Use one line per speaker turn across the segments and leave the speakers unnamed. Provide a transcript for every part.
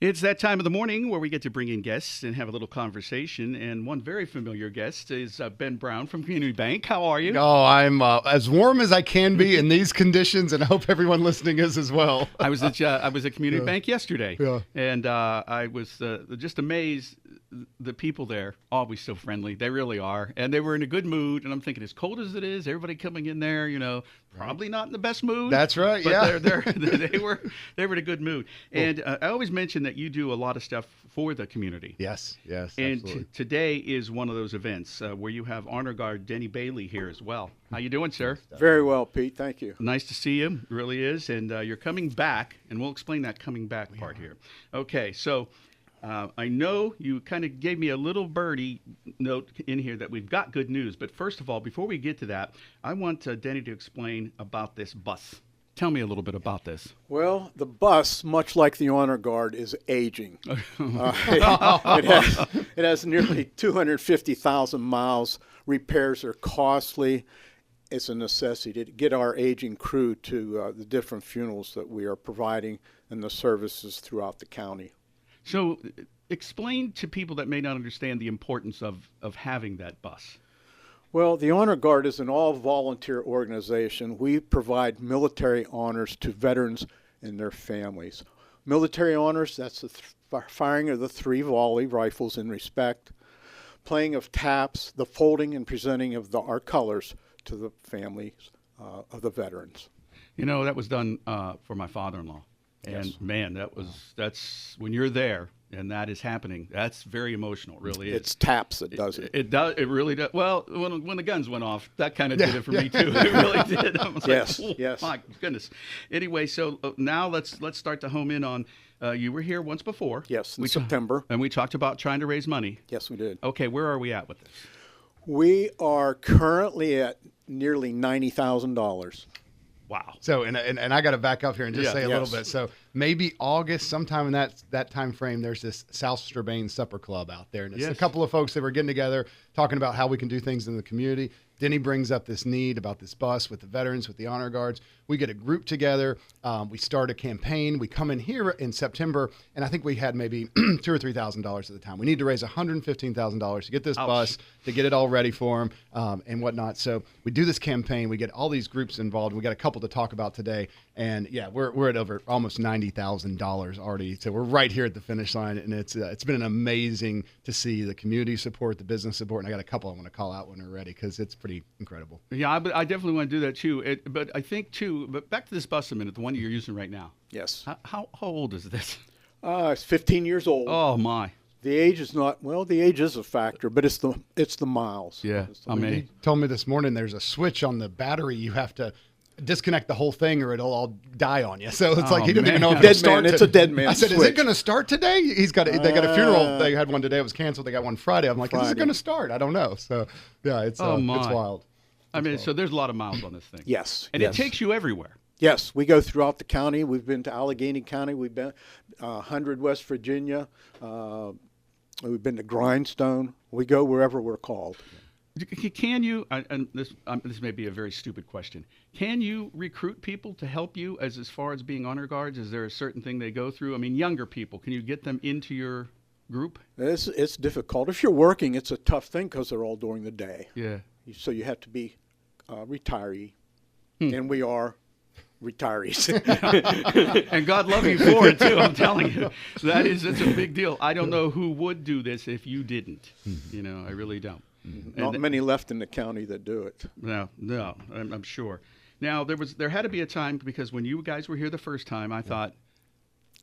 It's that time of the morning where we get to bring in guests and have a little conversation. And one very familiar guest is Ben Brown from Community Bank. How are you?
Oh, I'm as warm as I can be in these conditions, and I hope everyone listening is as well.
I was at Community Bank yesterday,
Yeah.
and I was just amazed. The people there, always so friendly. They really are. And they were in a good mood. And I'm thinking, as cold as it is, everybody coming in there, probably not in the best mood.
That's right,
but
yeah.
they were in a good mood. And I always mention that you do a lot of stuff for the community.
Yes,
And
absolutely.
today is one of those events where you have Honor Guard Denny Bailey here as well. How you doing, sir?
Very well, Pete. Thank you.
Nice to see you. It really is. And you're coming back, and we'll explain that coming back part here. Okay, so I know you kind of gave me a little birdie note in here that we've got good news. But first of all, before we get to that, I want Denny to explain about this bus. Tell me a little bit about this.
Well, the bus, much like the Honor Guard, is aging. It has nearly 250,000 miles. Repairs are costly. It's a necessity to get our aging crew to the different funerals that we are providing and the services throughout the county.
So explain to people that may not understand the importance of having that bus.
Well, the Honor Guard is an all-volunteer organization. We provide military honors to veterans and their families. Military honors, that's the firing of the 3 volley rifles in respect, playing of taps, the folding and presenting of our colors to the families of the veterans.
That was done for my father-in-law. And
Yes.
man, that's when you're there and that is happening. That's very emotional, it really is.
It's taps that does it.
It does. It really does. Well, when the guns went off, that kind of did it for me too. It really did. I was
Yes,
like, oh,
yes.
my goodness. Anyway, so now let's start to home in on. You were here once before.
Yes, in September.
And we talked about trying to raise money.
Yes, we did.
Okay, where are we at with this?
We are currently at nearly $90,000.
Wow.
So, and I got to back up here and just say a
Yes.
little bit. So maybe August, sometime in that time frame, there's this South Strabane Supper Club out there. And it's
Yes.
a couple of folks that were getting together, talking about how we can do things in the community. Denny brings up this need about this bus with the veterans, with the Honor Guards. We get a group together. We start a campaign. We come in here in September, and I think we had maybe $2,000 or $3,000 at the time. We need to raise $115,000 to get this
Ouch.
bus, to get it all ready for them and whatnot. So we do this campaign. We get all these groups involved. We got a couple to talk about today. And, yeah, we're at over almost $90,000 already. So we're right here at the finish line, and it's been amazing to see the community support, the business support. And I got a couple I want to call out when we're ready because it's pretty incredible.
Yeah, I definitely want to do that too. But I think too. But back to this bus a minute, the one you're using right now.
Yes.
How old is this?
It's 15 years old.
Oh my.
The age is not, well, the age is a factor, but it's the miles.
Yeah.
It's the
I mean,
He told me this morning there's a switch on the battery. You have to disconnect the whole thing or it'll all die on you. So it's like he didn't even know if
Dead
it'll start.
man, it's a dead man
I said, is
switch.
it going to start today? They got a funeral. They had one today. It was canceled. They got one Friday. I'm like, is it
Friday.
going to start? I don't know. So yeah, it's
Oh, my.
it's wild.
I mean, so there's a lot of miles on this thing.
Yes.
And
yes.
it takes you everywhere.
Yes, we go throughout the county. We've been to Allegheny County. We've been 100 West Virginia. We've been to Grindstone. We go wherever we're called.
Can you, and this may be a very stupid question, can you recruit people to help you as far as being honor guards? Is there a certain thing they go through? I mean, younger people, can you get them into your group?
It's difficult. If you're working, it's a tough thing because they're all during the day.
Yeah.
So you have to be retiree, and we are retirees.
And God love you for it, too, I'm telling you. It's a big deal. I don't know who would do this if you didn't. I really don't.
Not many left in the county that do it.
No, I'm sure. Now, there had to be a time, because when you guys were here the first time, I thought,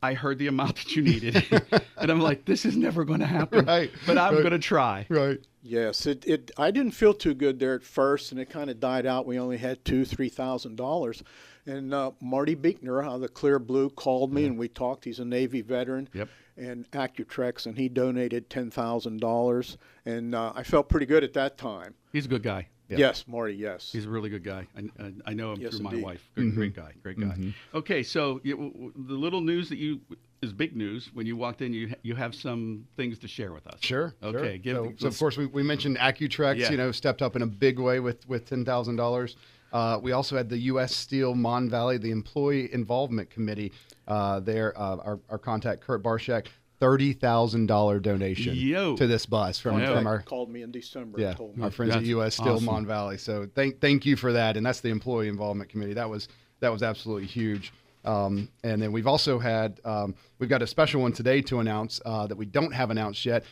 I heard the amount that you needed. And I'm like, this is never going to happen.
Right.
But I'm going to try.
Right.
Yes, I didn't feel too good there at first, and it kind of died out. We only had $2,000-$3,000, and Marty Beekner out of the Clear Blue called me, and we talked. He's a Navy veteran,
Yep.
and Accutrex, and he donated $10,000, and I felt pretty good at that time.
He's a good guy.
Yeah.
Yes, Marty. Yes.
He's a really good guy. I know him
Yes,
through my
indeed.
wife. Great guy. Great guy. Okay, so the little news that is big news. When you walked in, you have some things to share with us.
Sure.
Okay.
So of course we mentioned Accutrex.
Yeah.
Stepped up in a big way with $10,000. We also had the U.S. Steel Mon Valley, the Employee Involvement Committee. Our contact, Kurt Barshak, $30,000 donation to this bus from our
called me in December. And told me.
our friends at U.S. Steel Mon Valley. So thank you for that, and that's the Employee Involvement Committee. That was absolutely huge. And then we've also had we've got a special one today to announce that we don't have announced yet.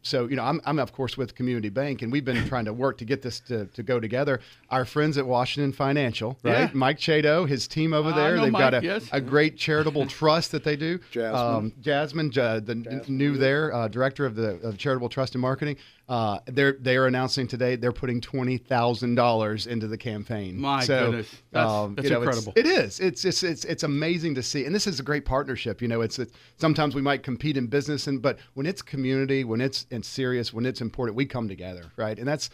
So I'm of course with Community Bank, and we've been trying to work to get this to go together. Our friends at Washington Financial, right?
Yeah.
Mike Chato, his team over there, they've got a great charitable trust that they do.
Jasmine,
New there, director of the Charitable Trust and Marketing. They are announcing today they're putting $20,000 into the campaign.
My goodness, that's incredible.
It's amazing to see, and this is a great partnership. It's sometimes we might compete in business, but when it's community, when it's serious, when it's important, we come together, right? And that's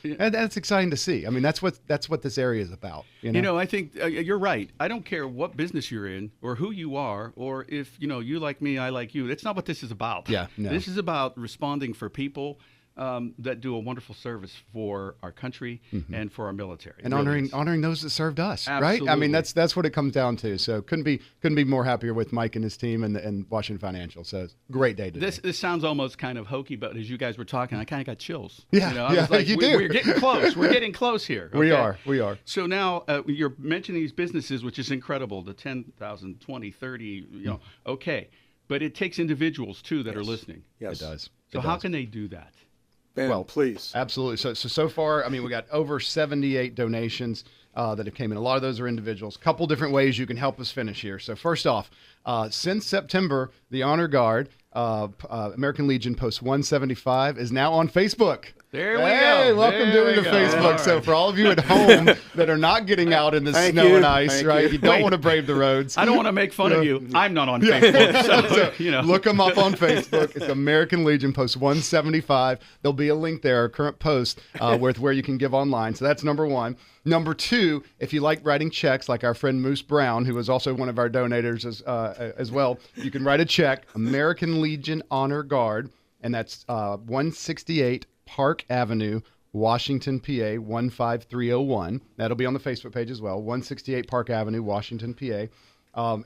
exciting to see. I mean, that's what this area is about.
I think you're right. I don't care what business you're in or who you are, or if you like me, I like you. That's not what this is about.
Yeah, no.
This is about responding for people that do a wonderful service for our country and for our military,
and honoring those that served us.
Absolutely.
Right? I mean, that's what it comes down to. So couldn't be more happier with Mike and his team and Washington Financial. So it's a great day today.
This sounds almost kind of hokey, but as you guys were talking, I kind of got chills.
Yeah,
I was like,
you do.
We're getting close. We're getting close here. Okay?
We are.
So now you're mentioning these businesses, which is incredible. The 10,000, 20, 30. Okay, but it takes individuals too that are listening.
Yes,
it does.
So how can they do that?
Ben, well, please.
Absolutely. So far, I mean, we got over 78 donations that have came in. A lot of those are individuals. A couple different ways you can help us finish here. So first off, since September, the Honor Guard, American Legion Post 175, is now on Facebook.
There we go.
Hey, welcome to Facebook. Right. So for all of you at home that are not getting out in the snow and ice, right? You don't want to brave the roads.
I don't want to make fun of you. I'm not on Facebook. So,
look them up on Facebook. It's American Legion Post 175. There'll be a link there, a current post with where you can give online. So that's number one. Number two, if you like writing checks, like our friend Moose Brown, who is also one of our donators as well, you can write a check, American Legion Honor Guard, and that's 168 Park Avenue, Washington, PA 15301. That'll be on the Facebook page as well. 168 Park Avenue, Washington, PA.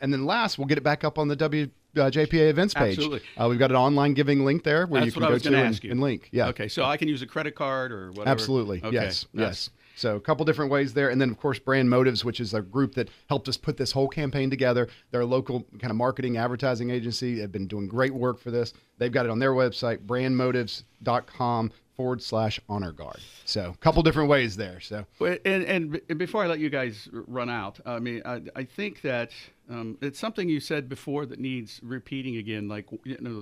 And then last, we'll get it back up on the WJPA events page.
Absolutely.
We've got an online giving link there where
That's
you can go to and link. Yeah.
Okay, so I can use a credit card or whatever.
Absolutely.
Okay.
Yes. So a couple different ways there. And then, of course, Brand Motives, which is a group that helped us put this whole campaign together. They're a local kind of marketing advertising agency. They've been doing great work for this. They've got it on their website, brandmotives.com/honor guard. So a couple different ways there. So
and before I let you guys run out, I mean, I think that it's something you said before that needs repeating again, like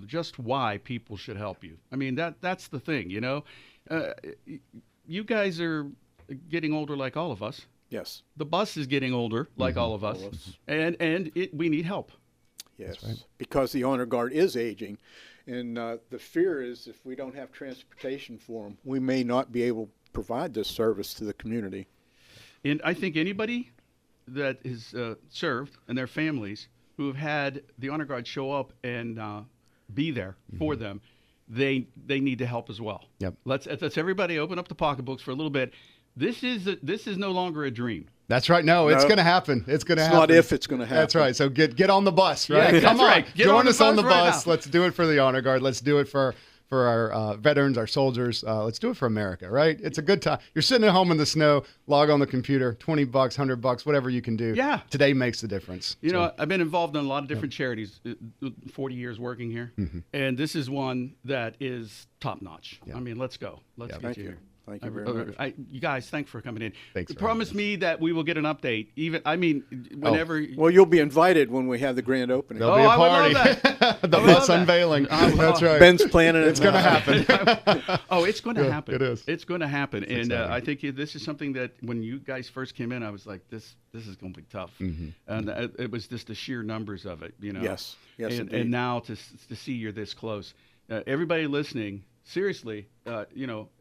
just why people should help you. I mean, that's the thing, you guys are getting older like all of us.
Yes.
The bus is getting older like all of us. And we need help.
Yes, right. Because the Honor Guard is aging. And the fear is if we don't have transportation for them, we may not be able to provide this service to the community.
And I think anybody that is served and their families who have had the Honor Guard show up and be there for them, they need to help as well.
Yep.
Let's everybody open up the pocketbooks for a little bit. This is no longer a dream.
That's right. No, it's going to happen. It's going to happen.
Not if it's going to happen.
That's right. So get on the bus, right?
Yeah,
Come on.
Right.
Join us on the bus. Let's do it for the Honor Guard. Let's do it for our veterans, our soldiers. Let's do it for America, right? It's a good time. You're sitting at home in the snow, log on the computer, $20, $100, whatever you can do.
Yeah.
Today makes the difference.
I've been involved in a lot of different charities, 40 years working here, and this is one that is top notch. I mean, let's go. Let's get you here.
Thank you very much.
You guys, thanks for coming in.
Thanks.
Promise me that we will get an update. Whenever.
Well, you'll be invited when we have the grand opening.
There'll be a party.
I would love that.
The bus unveiling. That's right.
Ben's planning it.
It's going to happen.
It's going to happen.
It is.
It's going to happen. And I think this is something that when you guys first came in, I was like, this is going to be tough. And it was just the sheer numbers of it,
Yes.
And now to see you're this close. Everybody listening, seriously,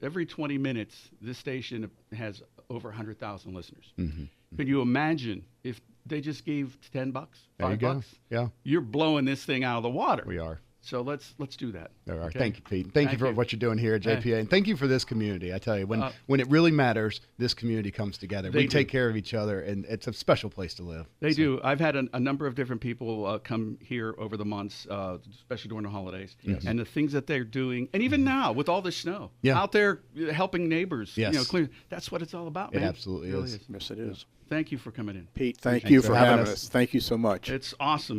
every 20 minutes, this station has over 100,000 listeners. Can you imagine if they just gave $10, $5?
Yeah.
You're blowing this thing out of the water.
We are.
So let's do that.
All right.
Okay?
Thank you, Pete. Thank you for what you're doing here at JPA, and thank you for this community. I tell you, when it really matters, this community comes together. We take care of each other, and it's a special place to live.
They do. I've had a number of different people come here over the months, especially during the holidays, and the things that they're doing, and even now with all the snow, out there helping neighbors. Clean. That's what it's all about, man.
It absolutely
really
is.
Yes, it is.
Thank you for coming in.
Pete, thank you for having us. Thank you so much.
It's awesome.